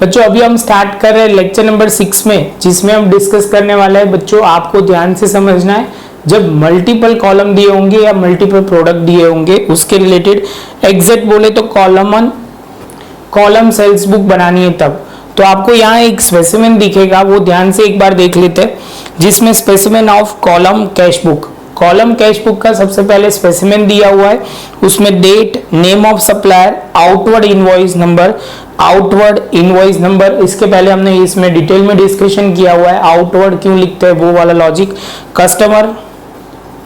बच्चों अभी हम स्टार्ट कर रहे हैं लेक्चर नंबर 6 में, जिसमें हम डिस्कस करने वाले हैं। बच्चों आपको ध्यान से समझना है, जब मल्टीपल कॉलम दिए होंगे या मल्टीपल प्रोडक्ट दिए होंगे उसके रिलेटेड एग्जैक्ट बोले तो कॉलम सेल्स बुक बनानी है तब तो आपको यहाँ एक स्पेसिमेन दिखेगा, वो ध्यान से एक बार देख लेते हैं, जिसमें specimen of column cash book. Column cash book का सबसे पहले स्पेसिमेन दिया हुआ है, उसमें date, name of supplier, outward invoice number. इसके पहले हमने इसमें डिटेल में डिस्कशन किया हुआ है, आउटवर्ड क्यों लिखते हैं वो वाला लॉजिक। कस्टमर,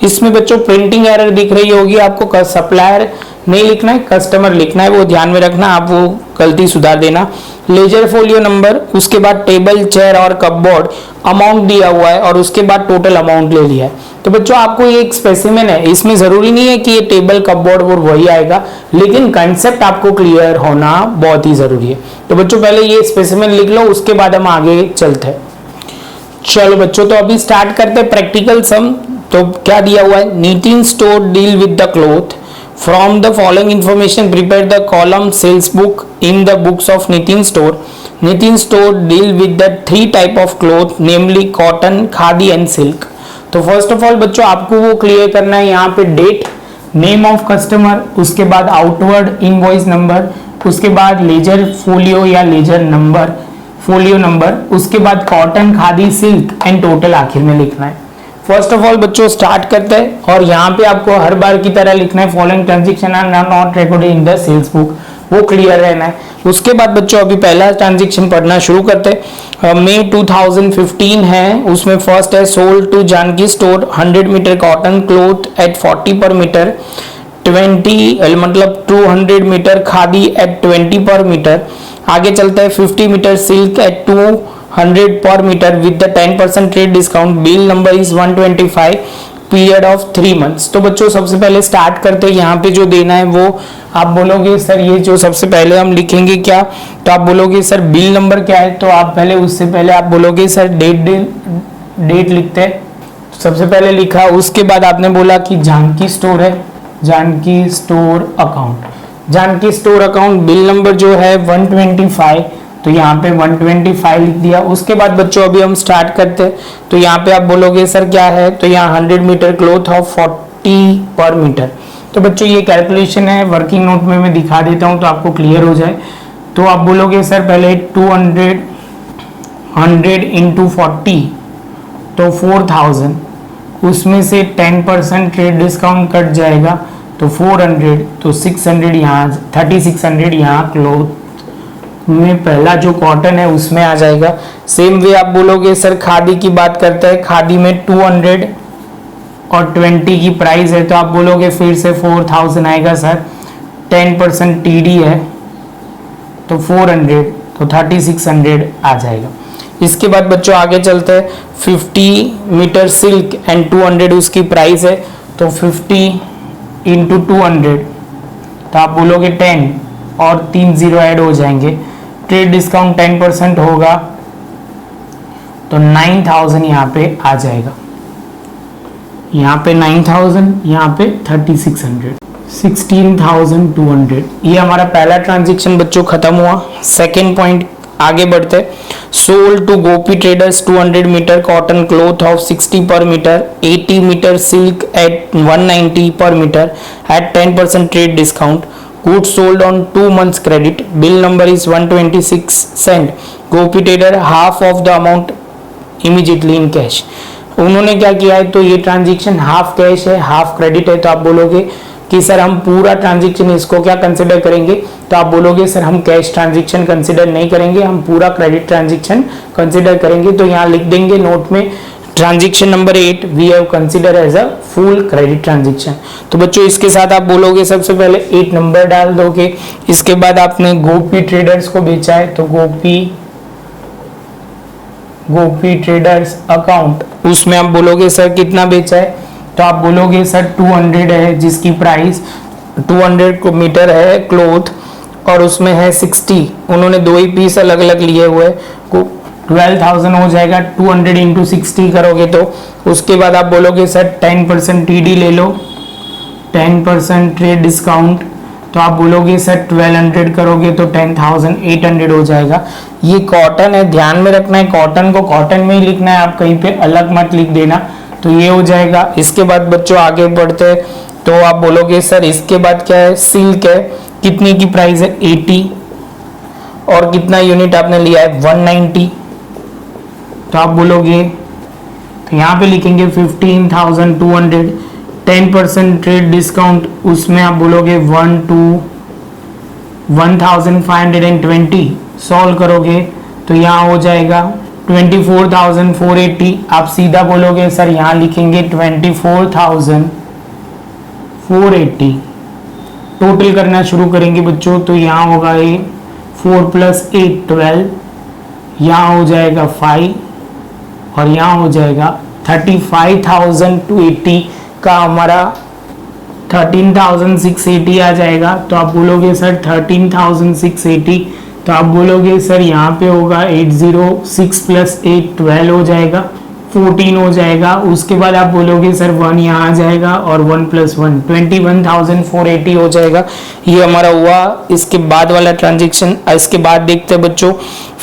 इसमें बच्चों प्रिंटिंग एरर दिख रही होगी आपको, सप्लायर नहीं लिखना है, कस्टमर लिखना है, वो ध्यान में रखना, आप वो गलती सुधार देना। लेजर फोलियो नंबर, उसके बाद टेबल, चेयर और कपबोर्ड, अमाउंट दिया हुआ है और उसके बाद टोटल अमाउंट ले लिया है। तो बच्चों आपको ये एक स्पेसिमेन है, इसमें जरूरी नहीं है कि ये टेबल, कपबोर्ड वो वही आएगा, लेकिन कंसेप्ट आपको क्लियर होना बहुत ही जरूरी है। तो बच्चों पहले ये स्पेसिमेन लिख लो, उसके बाद हम आगे चलते हैं। चलो बच्चों, तो अभी स्टार्ट करते हैं प्रैक्टिकल सम। तो क्या दिया हुआ है, Nitin store deal with the cloth. From the following information, prepare the column sales book in the books of Nitin store. Nitin store deal with the three type of cloth, namely cotton, khadi and silk. तो first of all बच्चों आपको वो clear करना है, यहाँ पे date, name of customer, उसके बाद आउटवर्ड इनवॉइस नंबर, उसके बाद लेजर फोलियो या लेजर नंबर, फोलियो नंबर, उसके बाद cotton, khadi, silk and total आखिर में लिखना है। फर्स्ट ऑफ ऑल बच्चों स्टार्ट करते हैं और यहाँ पे आपको हर बार की तरह लिखना है following transaction are not recorded in the sales book, वो क्लियर रहना है। उसके बाद बच्चों अभी पहला ट्रांजैक्शन पढ़ना शुरू करते हैं। मई 2015 है, उसमें फर्स्ट है sold to Janaki store 100 meter cotton cloth at 40 per metre, 20 मतलब 200 मीटर खादी एट 20 पर मीटर। आगे चलता है 50 meter silk at 200 per meter with the 10% trade discount, bill number is 125, period of 3 months. तो बच्चों सबसे पहले स्टार्ट करते हैं, यहाँ पे जो देना है वो आप बोलोगे सर ये जो सबसे पहले हम लिखेंगे क्या, तो आप बोलोगे सर बिल नंबर क्या है, तो आप पहले उससे पहले आप बोलोगे सर डेट लिखते हैं। सबसे पहले लिखा, उसके बाद आपने बोला कि जानकी स्टोर है, Janaki store account, Janaki store account, bill number जो है 125, तो यहाँ पे 125 लिख दिया। उसके बाद बच्चों अभी हम स्टार्ट करते हैं, तो यहाँ पे आप बोलोगे सर क्या है, तो यहाँ 100 metre cloth of 40 per metre. तो बच्चों ये कैलकुलेशन है, वर्किंग नोट में मैं दिखा देता हूँ तो आपको क्लियर हो जाए। तो आप बोलोगे सर पहले 100 इंटू 40 तो 4000, उसमें से 10% ट्रेड डिस्काउंट कट जाएगा तो 400, तो 600 यहाँ, 3600 यहाँ क्लोथ में पहला जो कॉटन है उसमें आ जाएगा। सेम वे आप बोलोगे सर खादी की बात करते हैं, खादी में 200 और 20 की प्राइस है, तो आप बोलोगे फिर से 4000 आएगा सर, 10% टीडी है तो 400, तो 3600 आ जाएगा। इसके बाद बच्चों आगे चलते हैं, 50 मीटर सिल्क एंड 200 उसकी प्राइस है, तो 50 इंटू 200, तो आप बोलोगे 10 और 3 जीरो ऐड हो जाएंगे, ट्रेड डिस्काउंट 10% होगा तो 9000 यहाँ पे आ जाएगा, यहाँ पे 9000, यहाँ पे 3600, 16200। ये हमारा पहला ट्रांजैक्शन बच्चों खत्म हुआ। सेकेंड पॉइंट आगे बढ़ते, sold to Gopi traders 200 meter cotton cloth of 60 per meter, 80 meter silk at 190 per meter at 10% trade discount, goods sold on 2 months credit, bill number is 126, send Gopi trader half of the amount immediately in cash। उन्होंने क्या किया है, तो ये transaction half cash है half credit है, तो आप बोलोगे कि सर हम पूरा ट्रांजैक्शन इसको क्या कंसिडर करेंगे, तो आप बोलोगे सर हम कैश ट्रांजैक्शन कंसिडर नहीं करेंगे, हम पूरा क्रेडिट ट्रांजैक्शन कंसिडर करेंगे। तो यहाँ लिख देंगे नोट में transaction number 8 we have consider as a full credit transaction. तो बच्चों इसके साथ आप बोलोगे सबसे पहले 8 नंबर डाल दोगे। इसके बाद आपने गोपी ट्रेडर्स को बेचा है, तो गोपी ट्रेडर्स अकाउंट, उसमें आप बोलोगे सर कितना बेचा है, तो आप बोलोगे सर 200 है जिसकी प्राइस 200 मीटर है क्लोथ और उसमें है 60, उन्होंने 2 ही पीस अलग अलग लिए हुए, 12,000 हो जाएगा। 200 इंटू 60 करोगे तो उसके बाद आप बोलोगे सर 10% टीडी ले लो, 10% ट्रेड डिस्काउंट, तो आप बोलोगे सर 1200 करोगे तो 10,800 हो जाएगा। ये कॉटन है, ध्यान में रखना है, कॉटन को कॉटन में ही लिखना है, आप कहीं पे अलग मत लिख देना। तो ये हो जाएगा। इसके बाद बच्चों आगे बढ़ते हैं, तो आप बोलोगे सर इसके बाद क्या है, सिल्क है, कितने की प्राइस है 80, और कितना यूनिट आपने लिया है 190। तो आप बोलोगे, तो यहाँ पे लिखेंगे 15,200, 10% ट्रेड डिस्काउंट, उसमें आप बोलोगे 1,520। सॉल्व करोगे तो यहाँ हो जाएगा 24,480। आप सीधा बोलोगे सर यहाँ लिखेंगे 24,480। टोटल करना शुरू करेंगे बच्चों, तो यहाँ होगा ये 4 + 8 12, यहाँ हो जाएगा 5, और यहाँ हो जाएगा 35,280 का हमारा 13,680 आ जाएगा। तो आप बोलोगे सर 13,680, तो आप बोलोगे सर यहाँ पे होगा 80, 6 + 8 12 हो जाएगा, 14 हो जाएगा। उसके बाद आप बोलोगे सर 1 यहाँ आ जाएगा, और 1 + 1 21,480 हो जाएगा। ये हमारा हुआ इसके बाद वाला ट्रांजेक्शन। इसके बाद देखते हैं बच्चों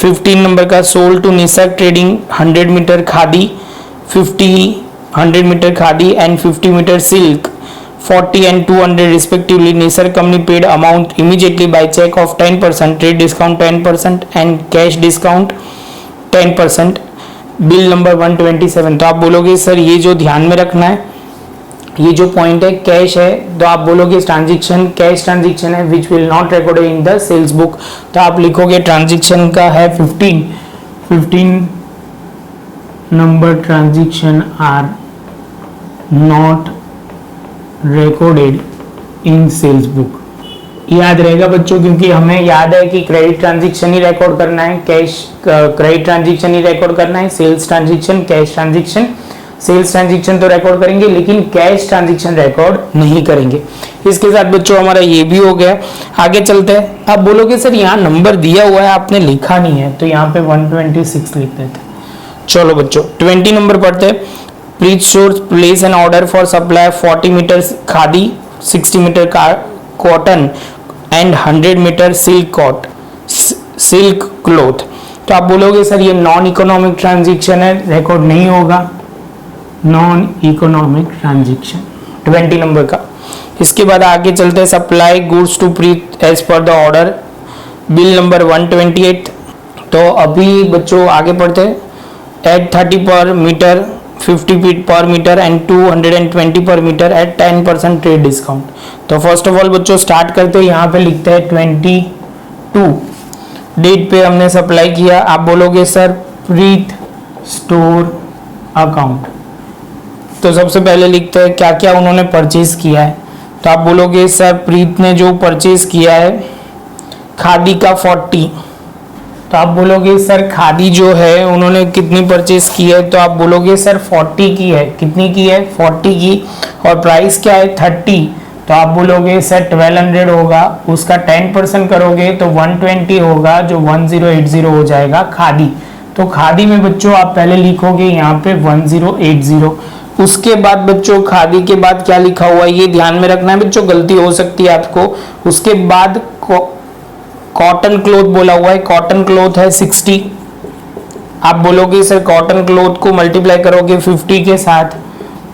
15 नंबर का, sold to Nisarg trading 100 meter khadi, 100 meter khadi and 50 meter silk, 40 and 200 respectively. Nisarg company paid amount immediately by check of 10%, trade discount 10% and cash discount 10%. Bill number 127। तो आप बोलोगे सर ये जो ध्यान में रखना है, ये जो पॉइंट है कैश है, तो आप बोलोगे ट्रांजेक्शन कैश ट्रांजेक्शन है which will not recorded in the sales book. तो आप लिखोगे ट्रांजेक्शन का है 15 number transaction are not recorded in sales book. याद रहेगा बच्चों, क्योंकि हमें याद है कि क्रेडिट ट्रांजैक्शन ही रिकॉर्ड करना है, कैश क्रेडिट ट्रांजैक्शन ही रिकॉर्ड करना है, sales transaction cash transaction, sales transaction तो रिकॉर्ड करेंगे लेकिन कैश ट्रांजैक्शन रिकॉर्ड नहीं करेंगे। इसके साथ बच्चों हमारा ये भी हो गया। आगे चलते हैं। आप बोलोगे सर यहाँ नंबर दिया हुआ है आपने लिखा नहीं है, तो यहाँ पे 126 लिख देते। चलो बच्चों 20 नंबर पढ़ते हैं। Please source place an order for supply 40 meter khadi, 60 meter cotton and 100 meter silk cloth. तो आप बोलोगे सर ये नॉन इकोनॉमिक ट्रांजैक्शन है, रिकॉर्ड नहीं होगा, नॉन इकोनॉमिक ट्रांजैक्शन 20 नंबर का। इसके बाद आगे चलते हैं। Supply goods to Preet as per the order, bill number 128। तो अभी बच्चों आगे पढ़ते हैं। एट 30 पर मीटर, 50 फीट पर मीटर एंड 220 पर मीटर एट 10% ट्रेड डिस्काउंट। तो फर्स्ट ऑफ ऑल बच्चों स्टार्ट करते हैं। यहाँ पे लिखते हैं 22 डेट पे हमने सप्लाई किया। आप बोलोगे सर प्रीत स्टोर अकाउंट। तो सबसे पहले लिखते हैं क्या क्या उन्होंने परचेज किया है। तो आप बोलोगे सर प्रीत ने जो परचेज किया है खादी का 40। तो आप बोलोगे सर खादी जो है उन्होंने कितनी परचेज की है, तो आप बोलोगे सर 40 की है। कितनी की है? 40 की। और प्राइस क्या है? 30। तो आप बोलोगे सर 1200 होगा, उसका 10% करोगे तो 120 होगा, जो 1080 हो जाएगा खादी। तो खादी में बच्चों आप पहले लिखोगे यहाँ पे 1080। उसके बाद बच्चों खादी के बाद क्या लिखा हुआ है ये ध्यान में रखना है बच्चों, गलती हो सकती है आपको। उसके बाद कॉटन क्लॉथ बोला हुआ है, कॉटन क्लॉथ है 60। आप बोलोगे सर कॉटन क्लॉथ को मल्टीप्लाई करोगे 50 के साथ,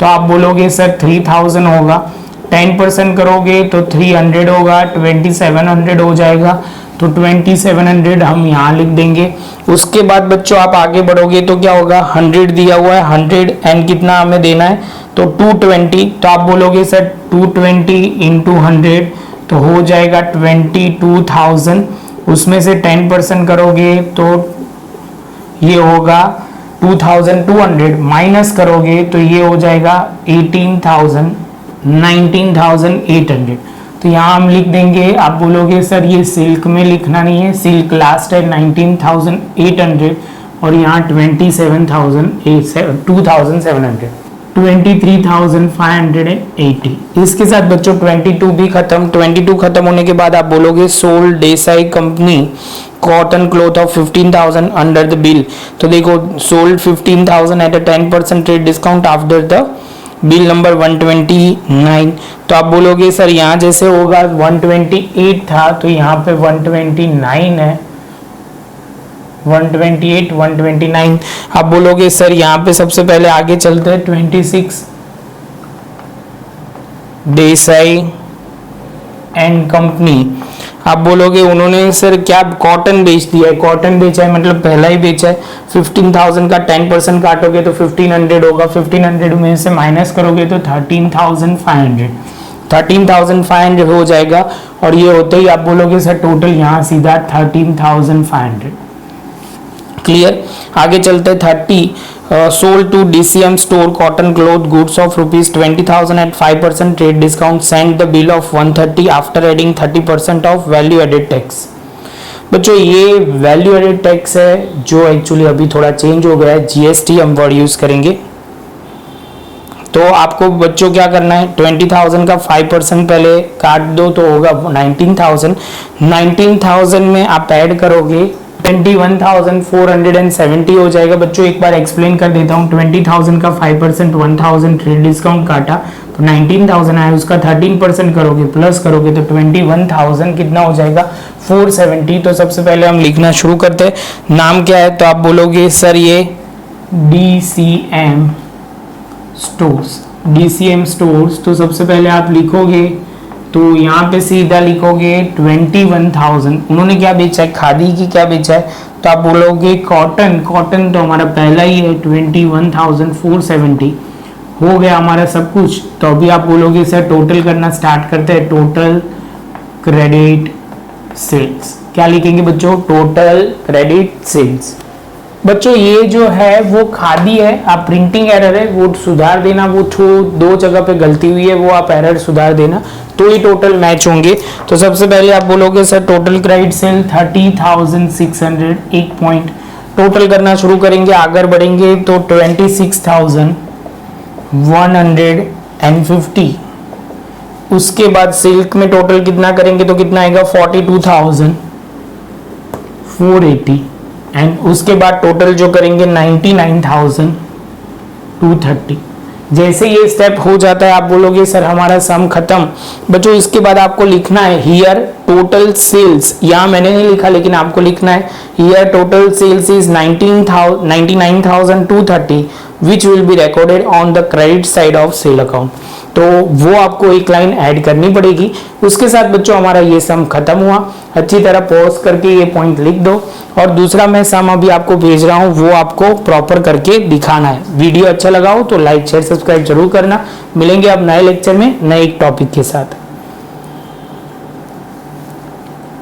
तो आप बोलोगे सर 3000 होगा। 10% करोगे तो 300 होगा, 2700 हो जाएगा। तो 2700 हम यहाँ लिख देंगे। उसके बाद बच्चों आप आगे बढ़ोगे तो क्या होगा, 100 दिया हुआ है, 100 एंड कितना हमें देना है तो 220। तो आप बोलोगे सर 220 इंटू 100 तो हो जाएगा 22,000। उसमें से 10% करोगे तो ये होगा 2200, माइनस करोगे तो ये हो जाएगा 18,000, 19,800। तो यहाँ हम लिख देंगे। आप बोलोगे सर ये सिल्क में लिखना नहीं है, सिल्क लास्ट है 19,800 और यहाँ 27,000 2,700 23,580। इसके साथ बच्चों 22 भी खत्म। 22 खत्म होने के बाद आप बोलोगे sold Desai company cotton cloth of 15,000 under the bill. तो देखो sold 15,000 at a 10% trade discount after the bill number 129। तो आप बोलोगे सर यहाँ जैसे होगा 128 था तो यहाँ पे 129 है, 128 129। आप बोलोगे सर यहाँ पे सबसे पहले आगे चलते हैं 26 देसाई एंड कंपनी। आप बोलोगे उन्होंने सर क्या कॉटन बेच दिया है, कॉटन बेचा है मतलब पहला ही बेचा है। 15,000 का 10% काटोगे तो 1500 होगा, 1500 में से माइनस करोगे तो 13,500, 13,500 हो जाएगा। और ये होते ही आप बोलोगे सर टोटल यहाँ सीधा 13,500। क्लियर। आगे चलते 30 सोल्ड टू DCM store cotton cloth goods of ₹20,000 at 5% trade discount, send the bill of 130 after adding 30% of value added tax. बच्चों ये वैल्यू एडेड टैक्स है जो एक्चुअली अभी थोड़ा चेंज हो गया है, GST हम वर्ड यूज करेंगे। तो आपको बच्चों क्या करना है, 20,000 का 5% पहले काट दो तो होगा 19,000, 19,000 में आप ऐड करोगे 21,470 हो जाएगा। बच्चों एक बार एक्सप्लेन कर देता हूँ, 20,000 का 5% 1,000 ट्रेड डिस्काउंट काटा तो 19,000 आया, उसका 13% करोगे प्लस करोगे तो 21,000 कितना हो जाएगा 470। तो सबसे पहले हम लिखना शुरू करते हैं। नाम क्या है तो आप बोलोगे सर ये DCM स्टोर्स, DCM स्टोर्स। तो सबसे पहले आप लिखोगे तो यहाँ पे सीधा लिखोगे 21,000। उन्होंने क्या बेचा है, खादी की क्या बेचा है, तो आप बोलोगे कॉटन, कॉटन तो हमारा पहला ही है 21,470 हो गया हमारा सब कुछ। तो अभी आप बोलोगे सर टोटल करना स्टार्ट करते हैं, टोटल क्रेडिट सेल्स। क्या लिखेंगे बच्चों, टोटल क्रेडिट सेल्स। बच्चों ये जो है वो खादी है, आप प्रिंटिंग एरर है वो सुधार देना, वो दो जगह पे गलती हुई है वो आप एरर सुधार देना तो ही टोटल मैच होंगे। तो सबसे पहले आप बोलोगे सर टोटल क्रेडिट सेल 30,600, एक पॉइंट टोटल करना शुरू करेंगे, आगे बढ़ेंगे तो 26,150। उसके बाद सिल्क में टोटल कितना करेंगे तो कितना आएगा 42,480 एंड उसके बाद टोटल जो करेंगे 99,230। जैसे ये स्टेप हो जाता है आप बोलोगे सर हमारा सम खत्म। बच्चों इसके बाद आपको लिखना है हियर टोटल सेल्स, यहाँ मैंने नहीं लिखा लेकिन आपको लिखना है here total sales is 99,230 which will be recorded on the credit side of sale account. तो वो आपको एक लाइन ऐड करनी पड़ेगी। उसके साथ बच्चों हमारा ये सम खत्म हुआ। अच्छी तरह पॉज करके ये पॉइंट लिख दो और दूसरा मैं सम अभी आपको भेज रहा हूँ वो आपको प्रॉपर करके दिखाना है। वीडियो अच्छा लगा हो तो लाइक शेयर सब्सक्राइब जरूर करना। मिलेंगे अब नए लेक्चर में नए एक टॉपिक के साथ।